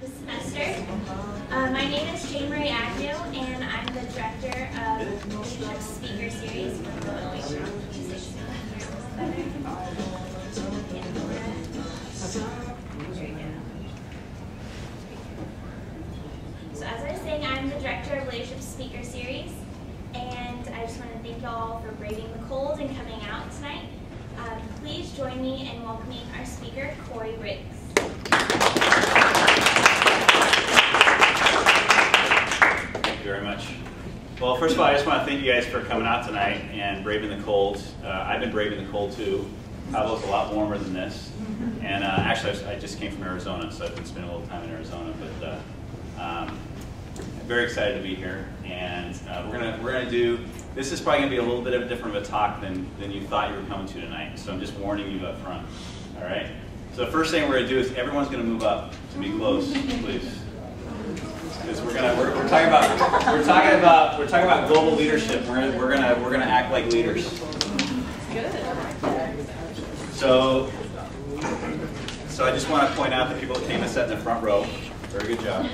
this semester. My name is Jane Marie Agnew, and I'm the director of the Leadership Speaker Series for the Illinois Music. So as I was saying, I'm the director of Leadership Speaker Series, and I just want to thank you all for braving the cold and coming out tonight. Please join me in welcoming our speaker, Korey Riggs. Thank you very much. Well, first of all, I just want to thank you guys for coming out tonight and braving the cold. I've been braving the cold too. Cabos a lot warmer than this. And actually, I just came from Arizona, so I've been spending a little time in Arizona. But I'm very excited to be here. And we're gonna do. This is probably going to be a little bit of a different of a talk than you thought you were coming to tonight. So I'm just warning you up front. All right. So the first thing we're going to do is everyone's going to move up to be close, please. Because we're talking about global leadership. We're gonna act like leaders. Good. So I just want to point out the people that came and sat in the front row. Very good job.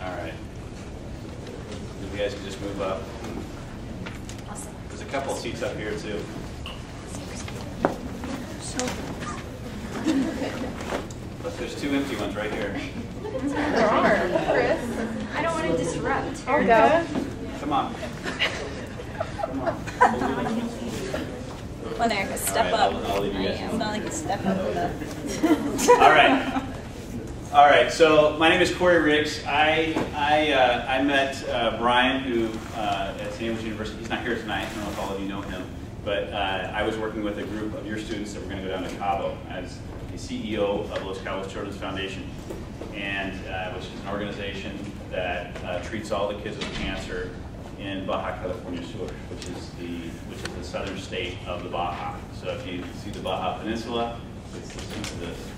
All right. You guys can just move up. There's a couple of seats up here too. But there's two empty ones right here. There are. Chris, I don't want to disrupt. I'll go. Come on. Come on. When Erica, step right, up. I'll leave you guys. It's not like you step up with All right. All right. So my name is Korey Riggs. I met Brian, who at St. Andrews University. He's not here tonight. I don't know if all of you know him, but I was working with a group of your students that were going to go down to Cabo as the CEO of Los Cabos Children's Foundation, and which is an organization that treats all the kids with cancer in Baja California Sur, which is the southern state of the Baja. So if you see the Baja Peninsula, it's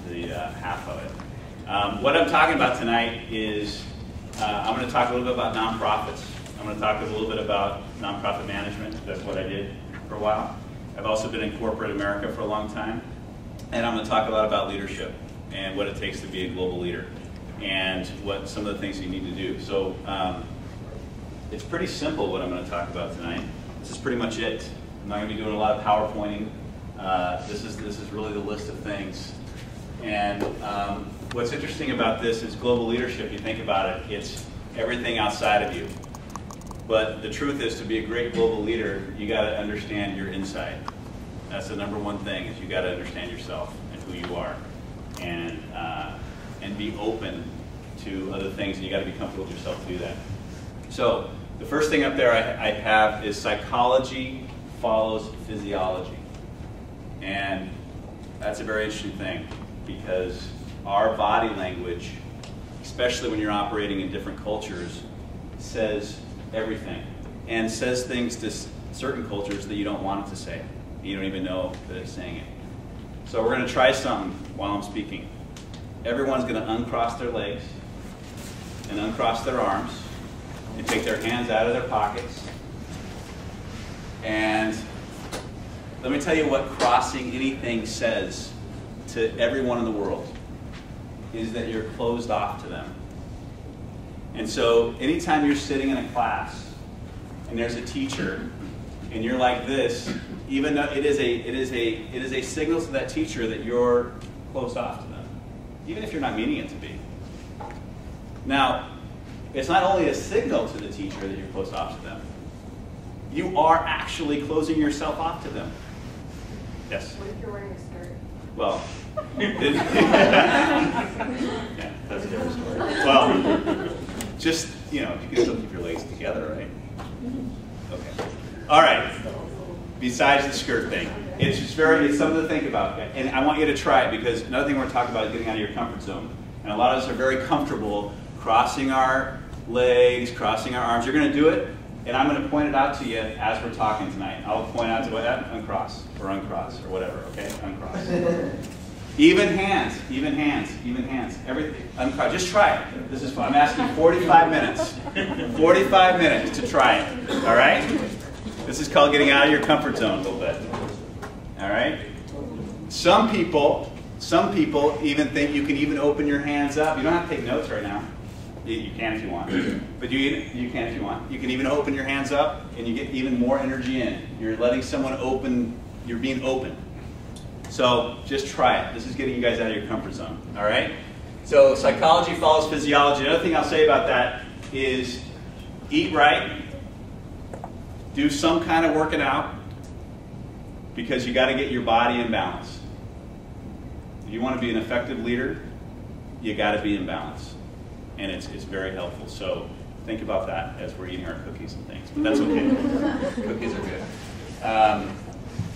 the half of it. What I'm talking about tonight is I'm going to talk a little bit about nonprofits. I'm going to talk a little bit about nonprofit management. That's what I did for a while. I've also been in corporate America for a long time. And I'm going to talk a lot about leadership and what it takes to be a global leader and what some of the things you need to do. So it's pretty simple what I'm going to talk about tonight. This is pretty much it. I'm not going to be doing a lot of PowerPointing. This is really the list of things. And what's interesting about this is global leadership. You think about it, it's everything outside of you. But the truth is, to be a great global leader, you got to understand your inside. That's the number one thing, is you got to understand yourself and who you are, and be open to other things, and you got to be comfortable with yourself to do that. So the first thing up there I have is psychology follows physiology, and that's a very interesting thing, because our body language, especially when you're operating in different cultures, says everything, and says things to certain cultures that you don't want it to say. You don't even know that it's saying it. So we're going to try something while I'm speaking. Everyone's going to uncross their legs and uncross their arms and take their hands out of their pockets. And let me tell you what crossing anything says to everyone in the world, is that you're closed off to them. And so anytime you're sitting in a class and there's a teacher and you're like this, even though it is a signal to that teacher that you're closed off to them, even if you're not meaning it to be. Now, it's not only a signal to the teacher that you're closed off to them, you are actually closing yourself off to them. Yes? What if you're wearing a skirt? Well, yeah, that's a different story. Well, just, you know, you can still keep your legs together, right? Okay. All right. Besides the skirt thing, it's something to think about, and I want you to try it, because another thing we're going to talk about is getting out of your comfort zone. And a lot of us are very comfortable crossing our legs, crossing our arms. You're going to do it, and I'm going to point it out to you as we're talking tonight. I'll point out to what, uncross, or uncross, or whatever. Okay, uncross. Even hands, even hands, even hands. Everything. Just try it. This is fun. I'm asking 45 minutes. 45 minutes to try it. All right? This is called getting out of your comfort zone a little bit. All right? Some people even think you can even open your hands up. You don't have to take notes right now. You can if you want. But you can if you want. You can even open your hands up and you get even more energy in. You're letting someone open, you're being open. So just try it. This is getting you guys out of your comfort zone. All right? So psychology follows physiology. Another thing I'll say about that is eat right. Do some kind of working out because you got to get your body in balance. If you want to be an effective leader, you got to be in balance. And it's very helpful. So think about that as we're eating our cookies and things. But that's okay. Cookies are good.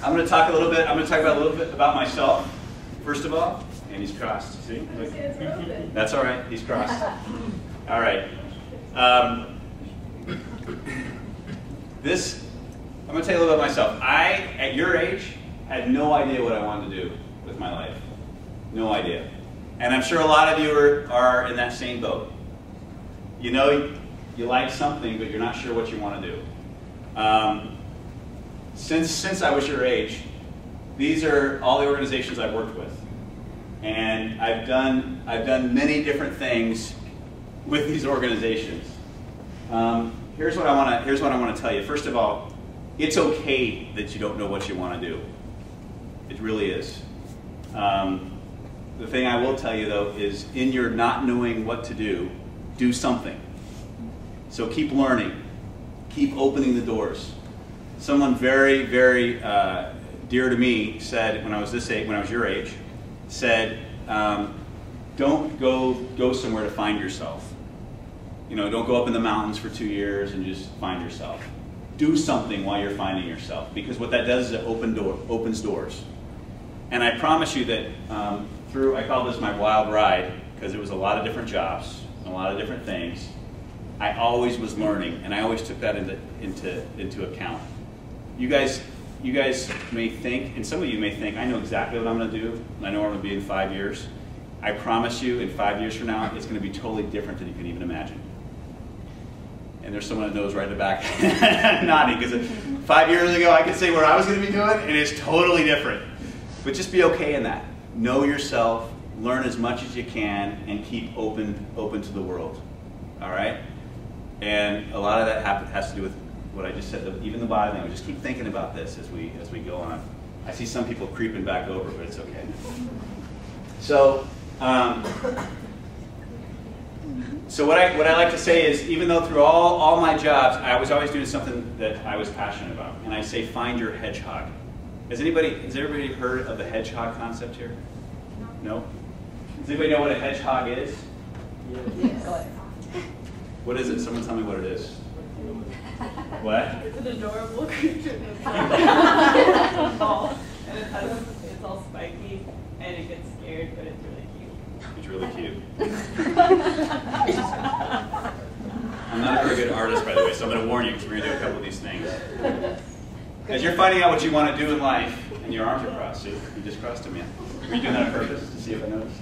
I'm going to talk a little bit about myself, first of all. And he's crossed. See? That's all right. He's crossed. All right. I'm going to tell you a little bit about myself. I, at your age, had no idea what I wanted to do with my life. No idea. And I'm sure a lot of you are in that same boat. You know you like something, but you're not sure what you want to do. Since I was your age, these are all the organizations I've worked with. And I've done many different things with these organizations. Here's what I want to tell you. First of all, it's okay that you don't know what you want to do. It really is. The thing I will tell you though is in your not knowing what to do something. So keep learning. Keep opening the doors. Someone very, very dear to me said when I was this age, when I was your age, said, don't go somewhere to find yourself. You know, don't go up in the mountains for 2 years and just find yourself. Do something while you're finding yourself, because what that does is it opens doors. And I promise you that I call this my wild ride, because it was a lot of different jobs, a lot of different things. I always was learning, and I always took that into account. You guys may think, and some of you may think, I know exactly what I'm going to do, and I know where I'm going to be in 5 years. I promise you, in 5 years from now, it's going to be totally different than you can even imagine. And there's someone that knows right in the back nodding, because 5 years ago I could say what I was going to be doing, and it's totally different. But just be okay in that. Know yourself, learn as much as you can, and keep open to the world. All right? And a lot of that has to do with what I just said, even the body language. Just keep thinking about this as we go on. I see some people creeping back over, but it's okay. So, what I like to say is, even though through all my jobs, I was always doing something that I was passionate about. And I say, find your hedgehog. Has everybody heard of the hedgehog concept here? No? Does anybody know what a hedgehog is? Yes. What is it? Someone tell me what it is. What? It's an adorable creature that's small, and it's all spiky, and it gets scared, but it's really cute. It's really cute. I'm not a very good artist, by the way, so I'm going to warn you because we're going to do a couple of these things. As you're finding out what you want to do in life, and your arms are crossed, see? You just crossed them in. Are you doing that on purpose to see if I notice?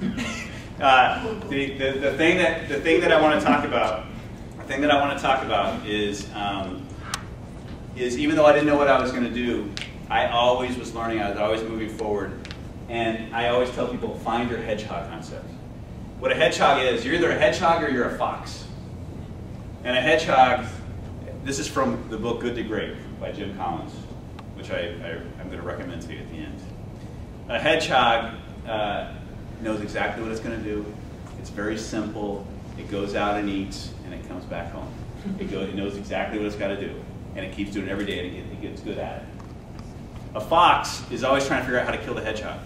The thing that I want to talk about. The thing that I want to talk about is even though I didn't know what I was going to do, I always was learning. I was always moving forward, and I always tell people, find your hedgehog concept. What a hedgehog is, you're either a hedgehog or you're a fox. And a hedgehog, this is from the book Good to Great by Jim Collins, which I'm going to recommend to you at the end. A hedgehog knows exactly what it's going to do. It's very simple. It goes out and eats, and it comes back home. It knows exactly what it's got to do, and it keeps doing it every day, and it gets good at it. A fox is always trying to figure out how to kill the hedgehog.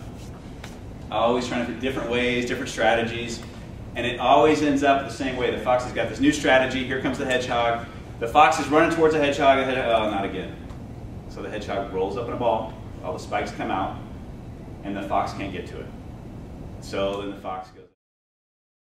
Always trying to figure different ways, different strategies, and it always ends up the same way. The fox has got this new strategy. Here comes the hedgehog. The fox is running towards the hedgehog. Oh, not again. So the hedgehog rolls up in a ball. All the spikes come out, and the fox can't get to it. So then the fox goes.